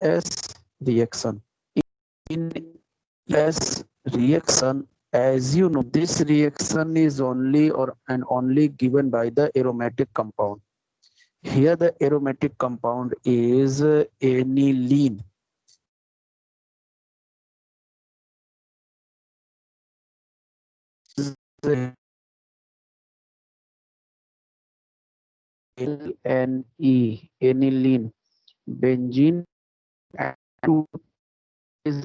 S reaction. In S reaction, as you know, this reaction is only or and only given by the aromatic compound. Here the aromatic compound is aniline. LNE, aniline. Benzene and 2 is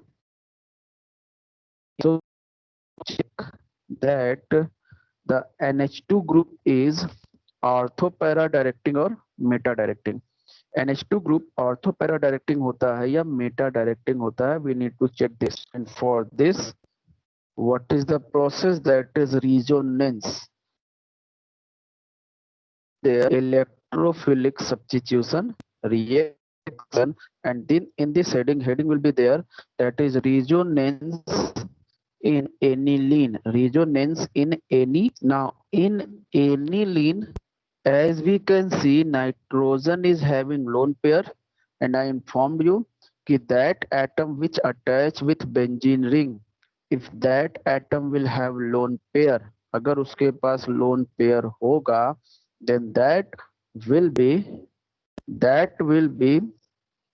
so check that the NH2 group is orthopara directing or meta directing. NH2 group orthopara directing होता है या meta directing होता है. We need to check this. And for this, what is the process? That is resonance. There electrophilic substitution reaction, and then in this heading will be there, that is resonance in aniline. Resonance in any. Now in aniline, as we can see, nitrogen is having lone pair, and I informed you that atom which attach with benzene ring, if that atom will have lone pair, अगर उसके पास lone pair होगा, then that will be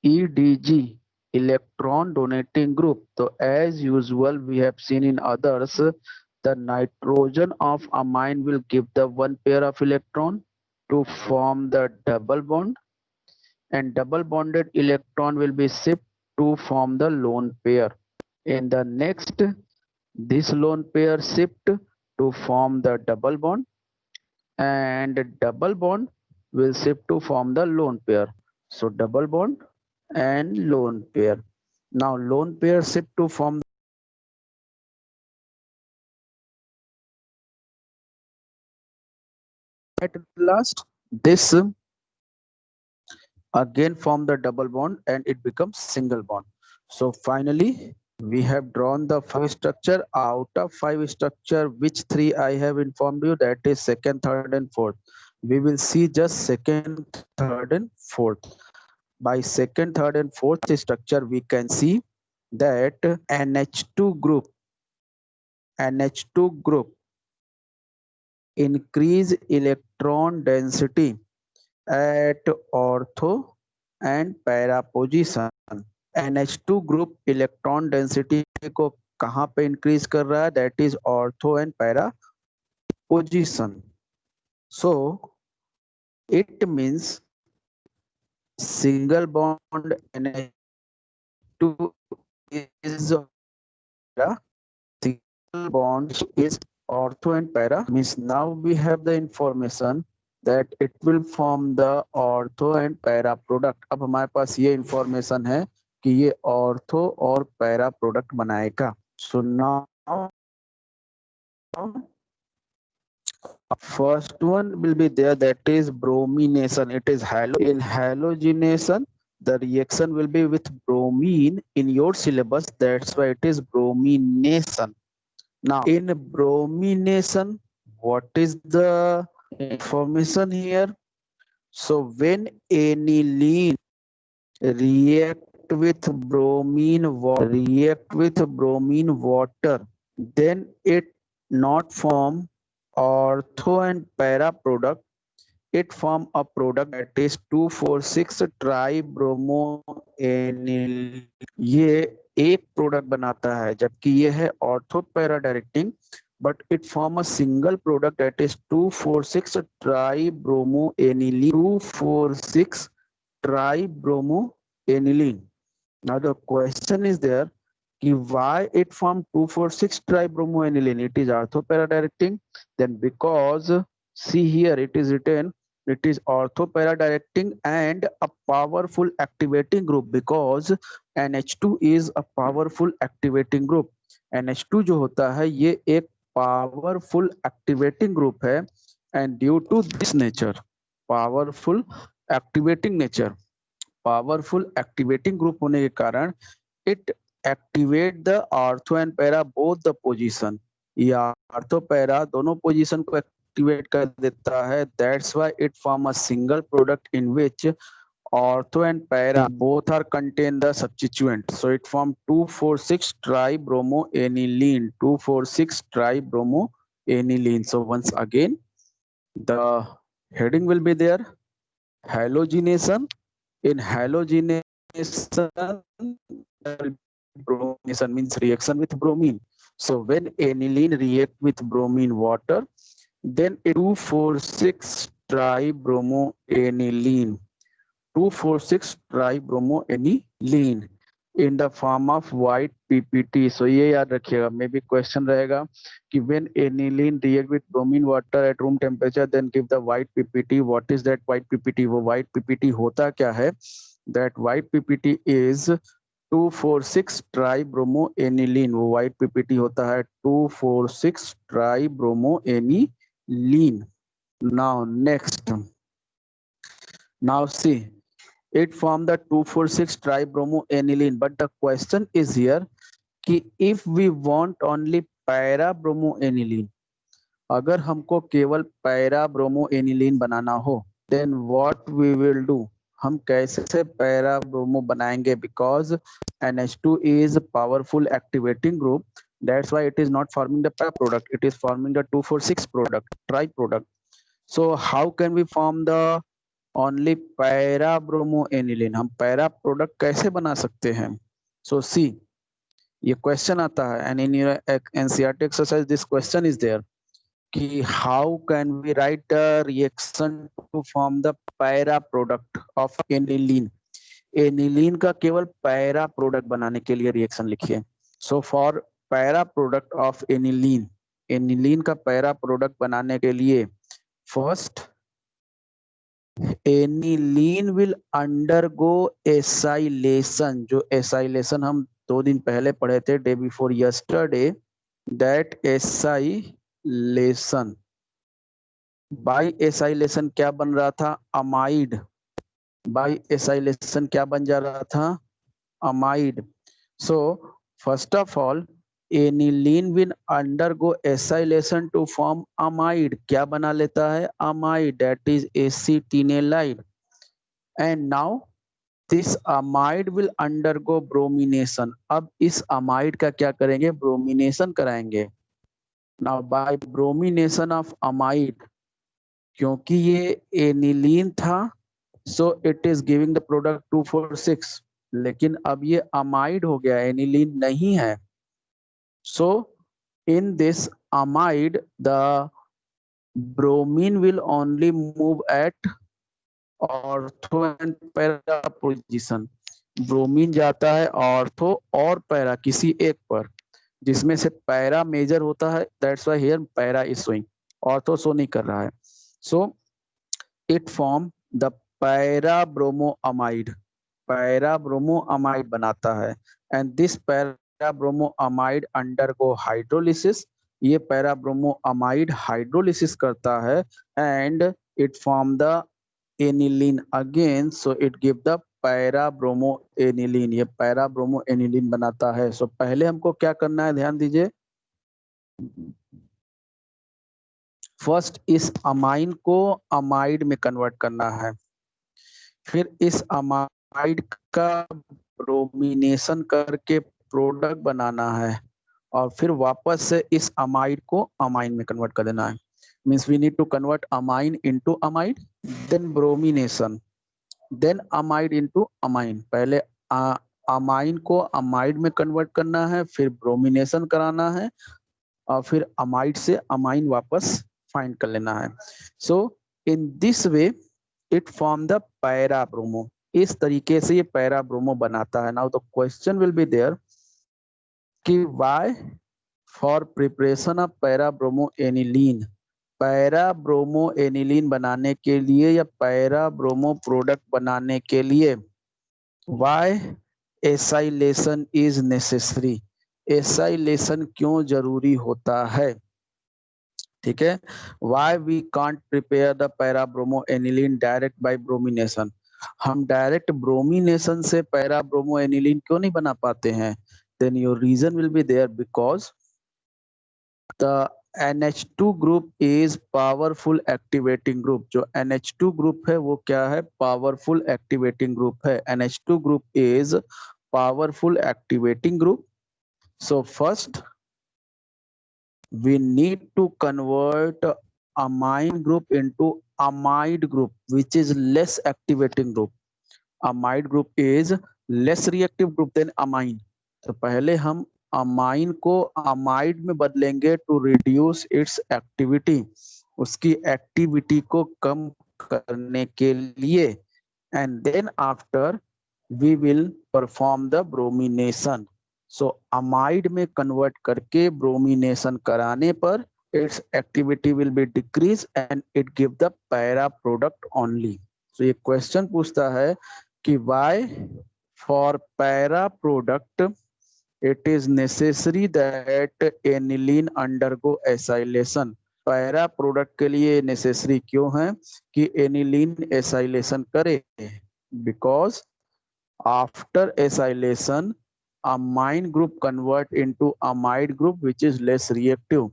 EDG, electron donating group. So as usual, we have seen in others, the nitrogen of amine will give the one pair of electron to form the double bond, and double bonded electron will be shipped to form the lone pair. In the next, this lone pair shift to form the double bond, and double bond will shift to form the lone pair. So double bond and lone pair. Now lone pair shift to form at last. This again form the double bond and it becomes single bond. So finally we have drawn the five structure. Out of five structure, which three I have informed you, that is second, third and fourth. We will see just second, third and fourth. By second, third and fourth structure, we can see that NH2 group increase electron density at ortho and para position. NH2 group electron density को कहाँ पे increase कर रहा है? That is ortho and para position. So it means single bond NH2 is single bond is ortho and para, means now we have the information that it will form the ortho and para product. अब हमारे पास ये information है कि ये ortho और para product बनाएगा. So now first one will be there, that is bromination. It is in halogenation. The reaction will be with bromine in your syllabus. That's why it is bromination. Now in bromination, what is the information here? So when aniline react with bromine water, then it not form ortho and para product. It form a product that is 2,4,6 ट्राइब्रोमोएनिल. ये एक product बनाता है, जबकि ये है ortho para directing, but it form a single product that is 2,4,6 ट्राइब्रोमोएनिलीन. 2,4,6 ट्राइब्रोमोएनिलीन. Now the question is there, why it formed 2,4,6 tribromoaniline? It is orthopara directing. Then because see here it is written, it is orthopara directing and a powerful activating group, because NH2 is a powerful activating group. NH2 जो होता है ये एक powerful activating group है, and due to this nature, powerful activating group होने के कारण it activate the ortho and para both the position. या ortho para दोनों position को activate कर देता है. That's why it form a single product in which ortho and para both are contain the substituent, so it form 2,4,6 tribromoaniline, 2,4,6 tribromoaniline. So once again the heading will be there, halogenation. In halogenation bromination means reaction with bromine. So when aniline react with bromine water, then 2,4,6 tribromoaniline, 2,4,6 tribromoaniline in the form of white PPT. So ये याद रखिएगा, मे भी question रहेगा कि when aniline react with bromine water at room temperature then give the white PPT. What is that white PPT? वो white PPT होता क्या है? That white PPT is 2,4,6 tribromoaniline. वो white PPT होता है 2,4,6 tribromoaniline. Now next, now see, it form the 2,4,6 tribromoaniline, but the question is here कि if we want only para bromoaniline, अगर हमको केवल para bromoaniline बनाना हो, then what we will do? हम कैसे para bromo बनाएंगे? Because NH2 is powerful activating group, that's why it is not forming the para product, it is forming the 2,4,6 product, tri product. So how can we form the only para bromoaniline? हम para product कैसे बना सकते हैं? So see, ये question आता है and in your NCERT exercise this question is there कि how can we write a reaction to form the para product of aniline? Aniline का केवल पैरा प्रोडक्ट बनाने के लिए रिएक्शन लिखिए. So for para product of aniline, aniline का para product बनाने के लिए first aniline will undergo acylation. जो एसाइलेशन हम 2 दिन पहले पढ़े थे, day before yesterday, that acylation, by acylation क्या बन रहा था? अमाइड. बाय एसाइलेशन क्या बन जा रहा था? Amide. So first of all aniline will undergo acylation to form amide. क्या बना लेता है? Amide, that is acetanilide. And now this amide will undergo bromination. अब इस अमाइड का क्या करेंगे? ब्रोमिनेशन कराएंगे. Now by bromination of amide, क्योंकि ये एनिलीन था, so it is giving the product 2,4,6, लेकिन अब ये अमाइड हो गया, एनिलीन नहीं है. So in this amide the bromine will only move at ortho and para position. Bromine जाता है ऑर्थो और पैरा, किसी एक पर, जिसमें से पैरा मेजर होता है. That's why here para is showing, ortho show नहीं कर रहा है. So it form the para bromoamide, para bromoamide बनाता है. And this para bromoamide undergo hydrolysis. ये पैरा ब्रोमोअमाइड हाइड्रोलिसिस करता है and it form the aniline again. So it give the para bromoaniline. ये पैरा ब्रोमोएनिलीन बनाता है. सो पहले हमको क्या करना है, ध्यान दीजिए. फर्स्ट इस अमाइन को अमाइड में कन्वर्ट करना है, फिर इस अमाइड का ब्रोमिनेशन करके प्रोडक्ट बनाना है, और फिर वापस से इस अमाइड को अमाइन में कन्वर्ट कर देना है. Means we need to convert amine into amide, then bromination, then amide into amine. पहले अमाइन को अमाइड में कन्वर्ट करना है, फिर ब्रोमिनेशन कराना है, और फिर अमाइड से अमाइन वापस फाइंड कर लेना है. So in this way it form the para bromo. इस तरीके से ये पैरा ब्रोमो बनाता है. Now the question will be there कि why for preparation of para bromo aniline, para bromo aniline बनाने के लिए या पैरा ब्रोमो प्रोडक्ट बनाने के लिए व्हाई एसाइलेशन इज नेसेसरी. एसाइलेशन क्यों जरूरी होता है? ठीक है. Why we can't prepare the para bromo aniline direct by bromination. हम डायरेक्ट ब्रोमिनेशन से पैरा ब्रोमो एनिलीन क्यों नहीं बना पाते हैं? Then your reason will be there because the NH2 group is powerful activating group. जो NH2 ग्रुप है वो क्या है? पावरफुल एक्टिवेटिंग ग्रुप है। NH2 group is powerful activating group. So first we need to convert amine group into amide group, which is less activating group. Amide group is less reactive group than amine. तो पहले हम amine को amide में बदलेंगे to reduce its activity, उसकी activity को कम करने के लिए। And then after we will perform the bromination. So amide में कन्वर्ट करके ब्रोमिनेशन कराने पर its activity will be decrease and it give the para product only. So ये क्वेश्चन पूछता है कि why for para product it is necessary that aniline undergo acylation। Para product के लिए नेसेसरी क्यों है कि एनिलीन एसाइलेशन करे? Because after acylation amine group convert into amide group which is less reactive.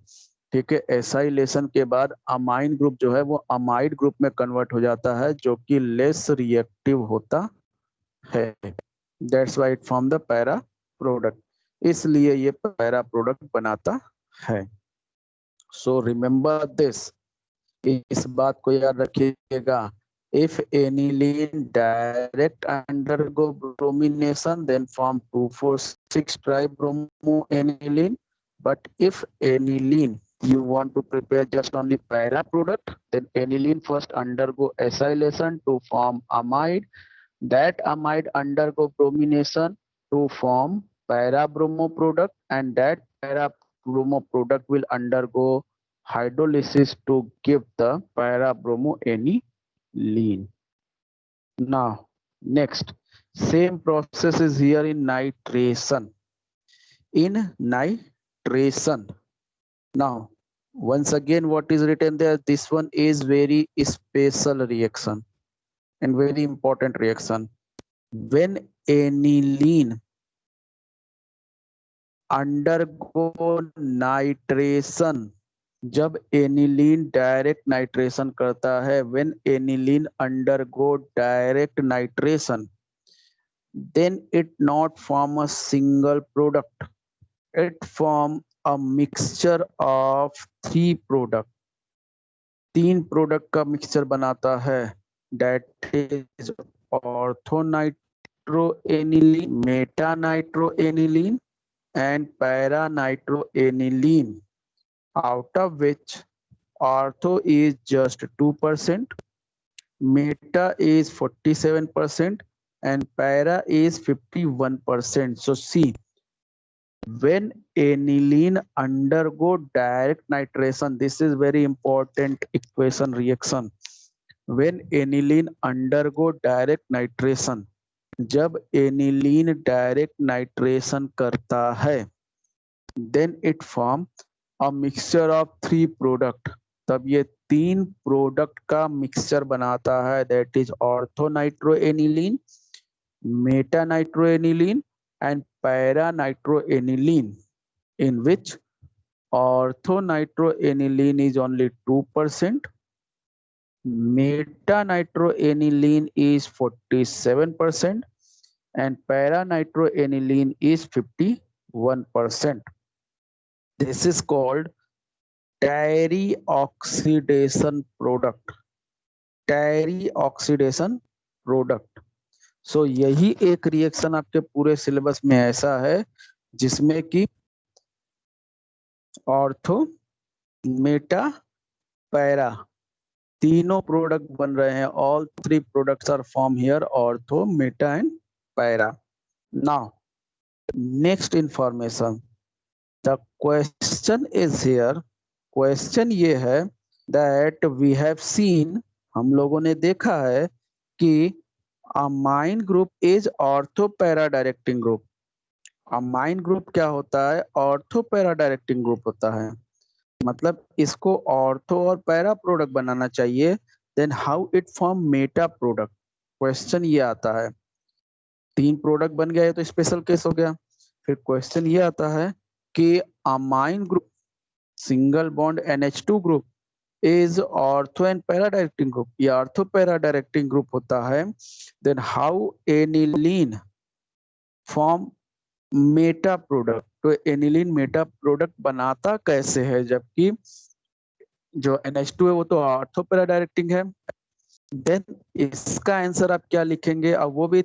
ठीक है, एसाइलेशन के बाद अमाइन ग्रुप जो है वो अमाइड ग्रुप में कन्वर्ट हो जाता है जो कि लेस रिएक्टिव होता है। That's why it form the para product, इसलिए ये पैरा प्रोडक्ट बनाता है। सो रिमेंबर दिस, इस बात को याद रखिएगा। If aniline direct undergo bromination then form 2,4,6 tribromo aniline, but if aniline you want to prepare just only para product, then aniline first undergo acylation to form amide. That amide undergo bromination to form para-bromo product, and that para-bromo product will undergo hydrolysis to give the para-bromo aniline. Now, next, same process is here in nitration. In nitration, now, once again, what is written there? This one is very special reaction and very important reaction. When aniline undergo nitration, जब aniline direct nitration करता है, when aniline undergo direct nitration, then it not form a single product, it form a mixture of 3 product, 3 product का mixture बनाता है। That is orthonitroaniline, metanitroaniline and para-nitroaniline, out of which ortho is just 2%, meta is 47%, and para is 51%. So see, when aniline undergo direct nitration, this is very important equation reaction. When aniline undergo direct nitration, जब aniline direct nitration करता है, then it form a mixture of 3 product, तब ये 3 product का mixture बनाता है। That is orthonitroaniline, metanitroaniline and paranitroaniline, in which orthonitroaniline is only 2%, metanitroaniline is 47%, and para-nitroaniline is 51%. This is called terry-oxidation product. Terry-oxidation product. So यही एक reaction आपके पूरे syllabus में ऐसा है जिसमें कि ऑर्थो, मेटा, पैरा तीनों प्रोडक्ट बन रहे हैं। All 3 products are form here, ortho, meta and para. Now next information, the question is here. Question ये है दैट वी हैव सीन, हम लोगों ने देखा है कि amine group is ortho para directing group. Amine group क्या होता है? ऑर्थो पैरा डायरेक्टिंग ग्रुप होता है। मतलब इसको ऑर्थो और पैरा प्रोडक्ट बनाना चाहिए, then how it form meta product. Question ये आता है, 3 प्रोडक्ट बन गया तो स्पेशल केस हो गया। फिर क्वेश्चन ये आता है कि amine group single bond NH2 group is ortho and para directing group, ये ऑर्थो पैरा डायरेक्टिंग ग्रुप होता है। Then how aniline form meta product, तो एनिलीन मेटा प्रोडक्ट बनाता कैसे है, जबकि जो NH2 है वो तो ऑर्थो पैरा डायरेक्टिंग है। देन इसका आंसर आप क्या लिखेंगे, अब वो भी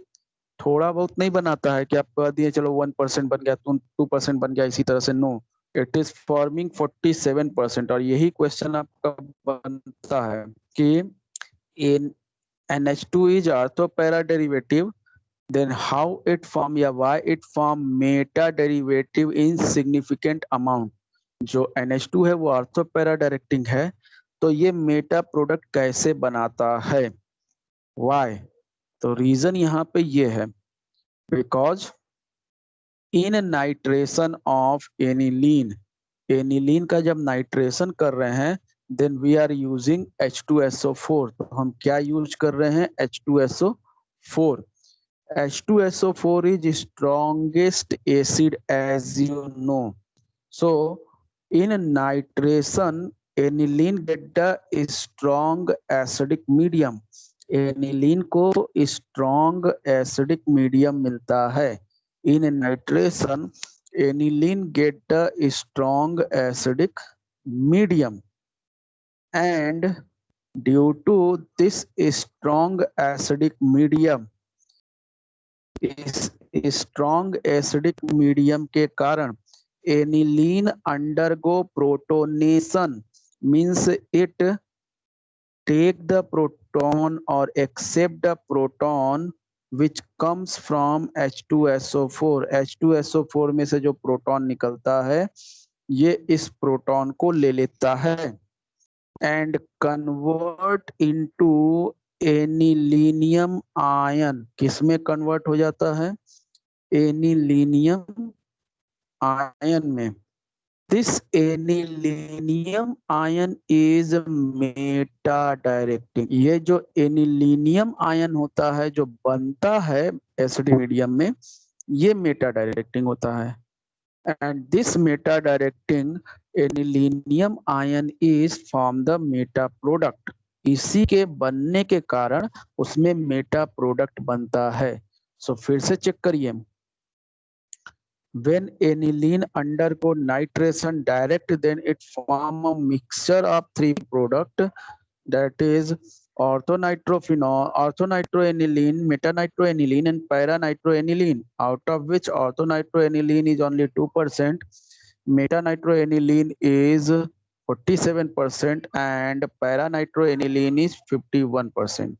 थोड़ा बहुत नहीं बनाता है कि आप कह दिए चलो 1% बन गया, 2% बन गया, इसी तरह से नो, इट इज फॉर्मिंग 47%। और यही क्वेश्चन आपका बनता है कि इन NH2 is ortho para derivative, then how it form या why it form meta derivative in significant amount। जो NH2 है वो ऑर्थो पैरा डायरेक्टिंग है, तो ये मेटा प्रोडक्ट कैसे बनाता है, why। तो रीजन यहाँ पे ये है, because in nitration of aniline, aniline का जब नाइट्रेशन कर रहे हैं, then we are using H2SO4। तो हम क्या यूज कर रहे हैं, H2SO4। H2SO4 is strongest acid as you know. So in nitration, aniline get the strong acidic medium। Aniline को स्ट्रॉन्ग एसिडिक मीडियम मिलता है। इन nitration aniline get the strong acidic medium, and due to this strong acidic medium, इस strong acidic medium के कारण aniline undergo protonation, means it take the proton और accept the proton which comes from H2SO4। H2SO4 में से जो proton निकलता है ये इस प्रोटॉन को ले लेता है and convert into anilinium ion. किसमें कन्वर्ट हो जाता है, एनिलीनियम आयन में। This anilinium ion is Meta directing. ये जो एनिलीनियम आयन होता है जो बनता है एसिडिक मीडियम में, ये मेटा डायरेक्टिंग होता है। and this meta directing aniline ion is from the meta product। इसी के बनने के कारण उसमें मेटा प्रोडक्ट बनता है। सो फिर से चेक करिए, when aniline undergo nitration direct, then it form a mixture of three product, that is orthonitrophenol, orthonitroaniline, metanitroaniline, and paranitroaniline, out of which orthonitroaniline is only 2%, metanitroaniline is 47%, and paranitroaniline is 51%।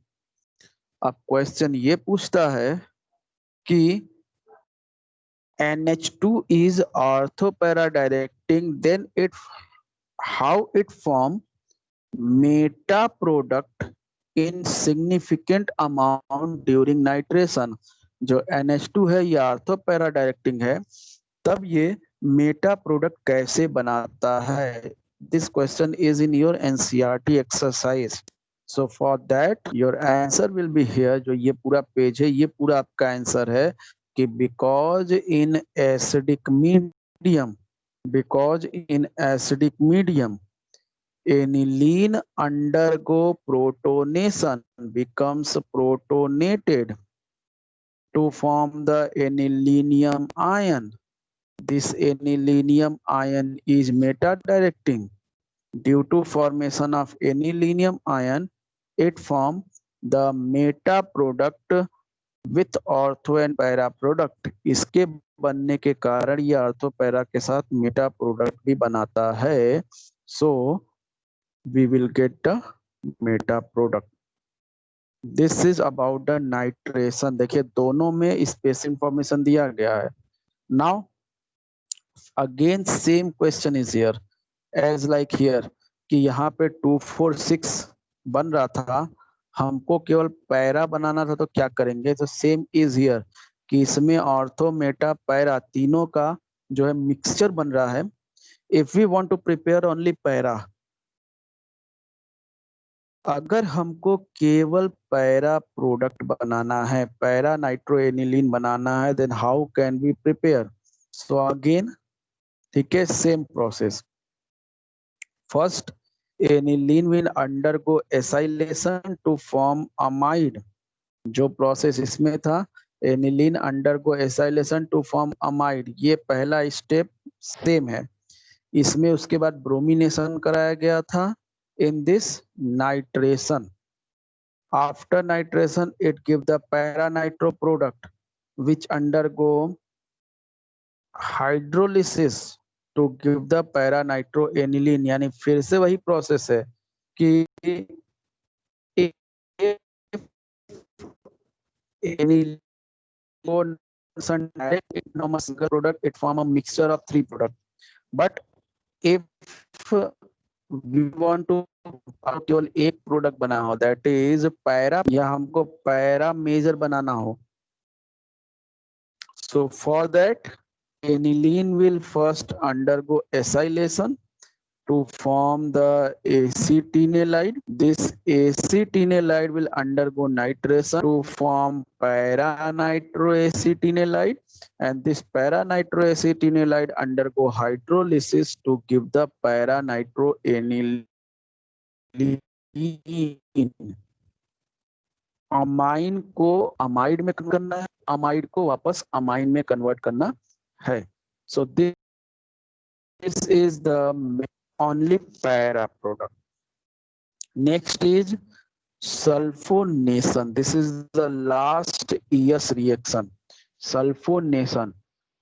अब question ये पूछता है कि NH2 is orthopara directing, then it how it form meta product in significant amount during nitration। जो NH2 है ये ortho para directing है, तब ये मेटा प्रोडक्ट कैसे बनाता है। This question is in your NCERT exercise. So for that your answer will be here. जो ये पूरा पेज है ये पूरा आपका आंसर है कि because in acidic medium, because in acidic medium aniline undergo protonation becomes protonated to form the anilinium ion। This anilinium ion is meta directing। Due to formation of anilinium ion, it form the meta product with ortho and para product। इसके बनने के कारण ये ortho para के साथ Meta product भी बनाता है। सो we will get the meta product। this is about the nitration। देखिए दोनों में स्पेस इंफॉर्मेशन दिया गया है। now again same question is here as like here कि यहाँ पे 246 बन रहा था, हमको केवल पैरा बनाना था, तो क्या करेंगे, तो सेम इज हियर कि इसमें ऑर्थो मेटा पैरा तीनों का जो है मिक्सचर बन रहा है। If we want to prepare only para, अगर हमको केवल पैरा प्रोडक्ट बनाना है, पैरा नाइट्रोएनिलीन बनाना है, then how can we prepare. So again ठीक है, same process. First, aniline will undergo acylation to form amide. जो प्रोसेस इसमें था, aniline undergo acylation to form amide, ये पहला स्टेप सेम है। इसमें उसके बाद ब्रोमिनेशन कराया गया था in this nitration. After nitration it give the para nitro product which undergo hydrolysis to give the para nitro aniline. यानी फिर से वही प्रोसेस है कि aniline direct it from a single product, it form a mixture of three products. But if we want to केवल एक product बना हो, दैट इज पैरा, या हमको पैरा मेजर बनाना हो, so for that aniline will first undergo acylation to form the acetinolide. This acetinolide will undergo nitration to form para-nitroacetinolide, and this para-nitroacetinolide undergo hydrolysis to give the para-nitroaniline. Amine को amide में convert करना है, amide को वापस amine में convert करना है। So this is the only para product. Next is sulfonation. This is the last ES reaction, sulfonation.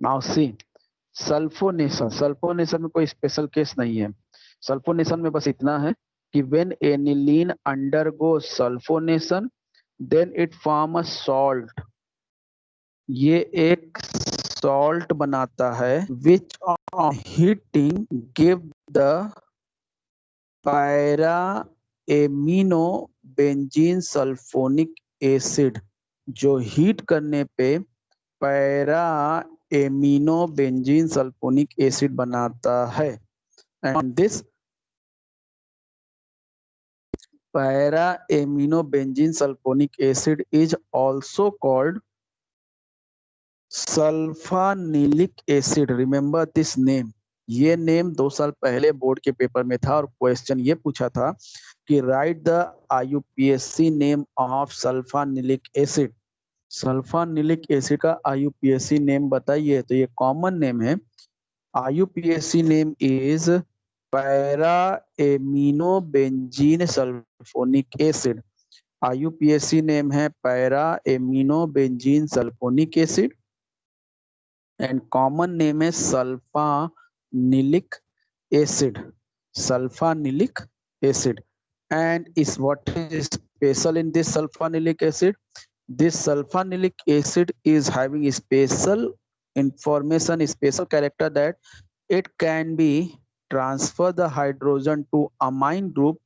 Now see, sulphonation में कोई स्पेशल केस नहीं है। सल्फोनेशन में बस इतना है कि when aniline undergo sulfonation then it form a salt. ये एक सॉल्ट बनाता है which on heating give the para amino benzene sulphonic acid, जो हीट करने पे para amino benzene sulphonic acid बनाता है। And this para amino benzene sulphonic acid is also called sulphanilic acid. Remember this name. ये name 2 साल पहले board के paper में था और क्वेश्चन ये पूछा था कि write the IUPAC name of sulphanilic acid. Sulphanilic acid का आईयूपीएससी नेम बताइए। तो ये कॉमन नेम है। IUPAC name is para amino benzene sulphonic acid. IUPAC name है para amino benzene sulphonic acid and common name is sulfanilic acid. Sulfanilic acid. And is what is special in this sulfanilic acid? This sulfanilic acid is having a special information, special character that it can be transfer the hydrogen to amine group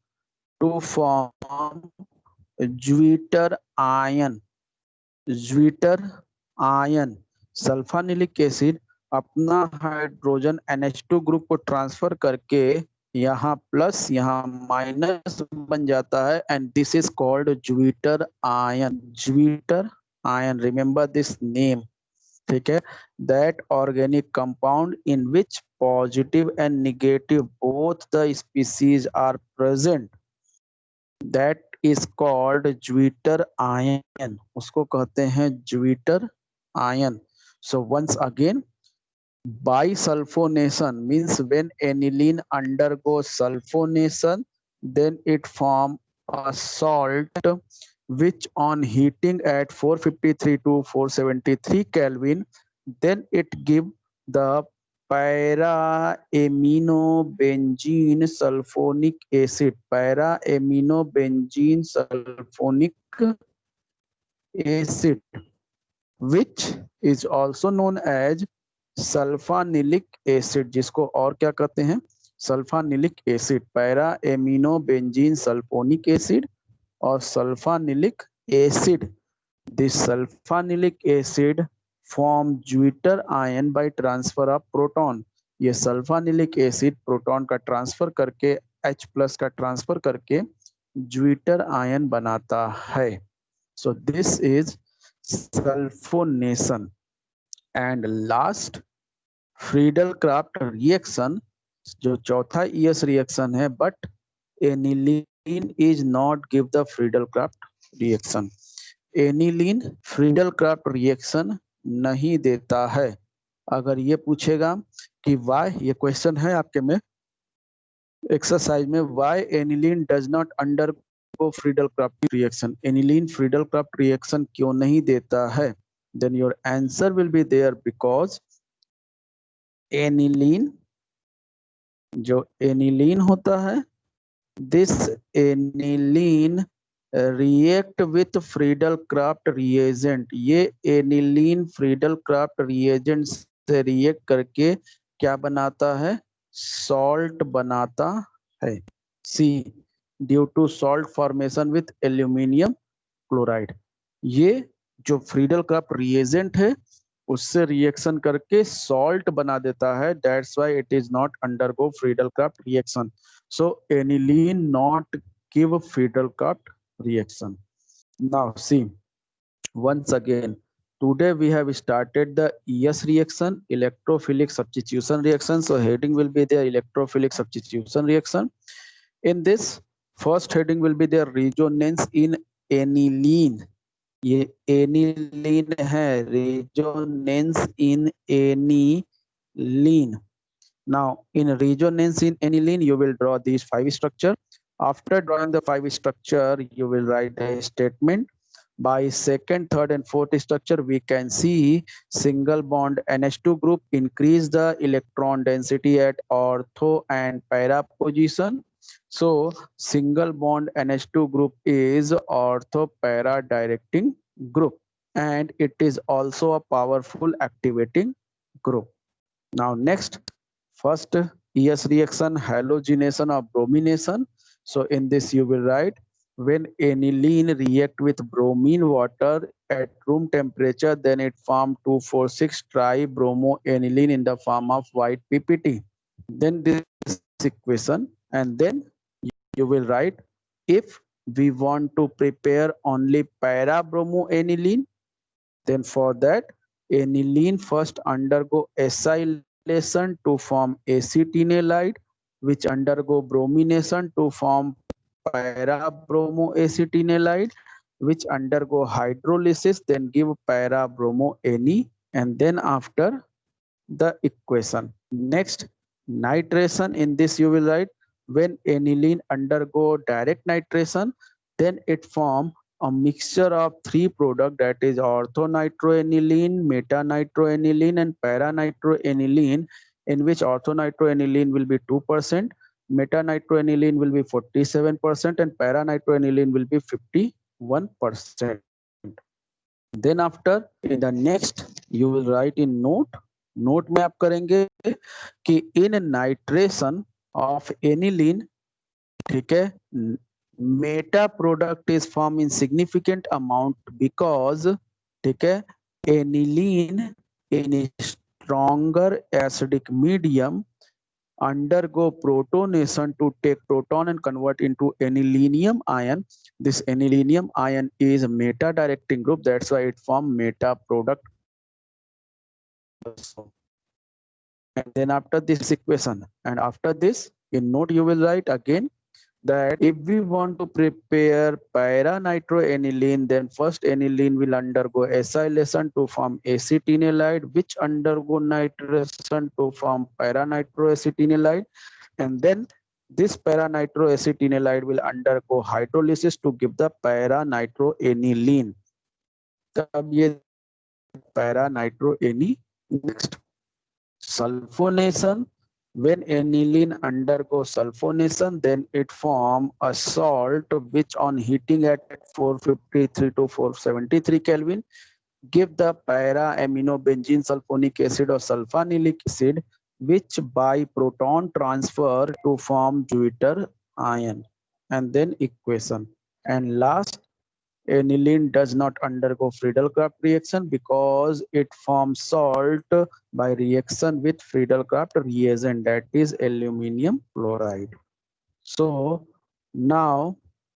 to form Zwitter ion. Zwitter ion. Sulphanilic acid अपना hydrogen NH2 group को transfer करके यहाँ plus यहाँ minus बन जाता है and this is called zwitter ion. Zwitter ion, remember this name, ठीक है। That organic compound in which positive and negative both the species are present, that is called zwitter ion. उसको कहते हैं zwitter ion. So once again, bisulfonation means when aniline undergoes sulfonation, then it form a salt which on heating at 453 to 473 Kelvin, then it give the para-aminobenzene sulfonic acid. Para-aminobenzene sulfonic acid, which is also known as sulfanilic acid, जिसको और क्या कहते हैं, sulfanilic acid. Para amino benzene sulphonic acid और sulfanilic acid. This sulfanilic acid form zwitter ion by transfer of proton. ये sulfanilic acid proton का transfer करके H+ का ट्रांसफर करके ज्विटर आयन बनाता है। So this is sulfonation. And last, Friedel-Crafts reaction जो चौथा ES रिएक्शन है, but aniline is not give the Friedel Crafts reaction. Aniline Friedel Crafts reaction नहीं देता है। अगर ये पूछेगा कि वाई, ये क्वेश्चन है आपके में एक्सरसाइज में, why aniline does not undergo Friedel Crafts reaction, aniline Friedel Crafts reaction क्यों नहीं देता है, then your answer will be there because aniline, जो एनिलीन होता है, this aniline react with Friedel-Crafts reagent, ये aniline Friedel-Crafts reagent से रिएक्ट करके क्या बनाता है, सॉल्ट बनाता है। See, due to salt formation with aluminium chloride, ये जो फ्रीडल-क्राफ्ट रिएजेंट है उससे रिएक्शन करके सॉल्ट बना देता है, that's why it is not undergo Friedel-Crafts reaction. So aniline not give Friedel-Crafts reaction. Now see, once again, today we have started the ES reaction, electrophilic substitution reaction. So heading will be the electrophilic substitution reaction. In this, first heading will be the resonance in aniline. ये aniline है, resonance in aniline. Now, in resonance in aniline, you will draw these 5 structure. After drawing the 5 structure, you will write a statement. By second, third, and fourth structure, we can see single bond NH2 group increase the electron density at ortho and para position. So, single bond NH2 group is ortho para directing group, and it is also a powerful activating group. Now, next, first ES reaction, halogenation or bromination. So in this you will write, when aniline react with bromine water at room temperature, then it form 2,4,6 tribromoaniline in the form of white PPT. Then this equation, and then you will write, if we want to prepare only parabromoaniline, then for that aniline first undergo acylation to form acetinolide, which undergo bromination to form parabromoacetinolide, which undergo hydrolysis, then give parabromoane, and then after the equation. Next, nitration. In this you will write, when aniline undergo direct nitration, then it form a mixture of 3 products, that is orthonitroaniline, metanitroaniline, and paranitroaniline, in which orthonitroaniline will be 2%, metanitroaniline will be 47%, and paranitroaniline will be 51%. Then after, in the next, you will write in note में आप करेंगे कि in nitration of aniline, ठीक है, Meta product is form in significant amount because, ठीक है, aniline in stronger acidic medium undergo protonation to take proton and convert into anilinium ion. This anilinium ion is meta directing group, that's why it form meta product. And then after this equation, and after this in note you will write again that if we want to prepare paranitroaniline, then first aniline will undergo acylation to form acetinolide, which undergo nitration to form paranitroacetinolide, and then this paranitroacetinolide will undergo hydrolysis to give the paranitroaniline. तब ये paranitroani. Next, sulfonation. When aniline undergoes sulfonation, then it form a salt which on heating at 453 to 473 Kelvin give the para-aminobenzene sulfonic acid or sulfonilic acid, which by proton transfer to form Jupiter ion. And then equation. And last, aniline does not undergo Friedel-Crafts reaction because it forms salt by reaction with Friedel-Crafts reagent, that is aluminum chloride. So now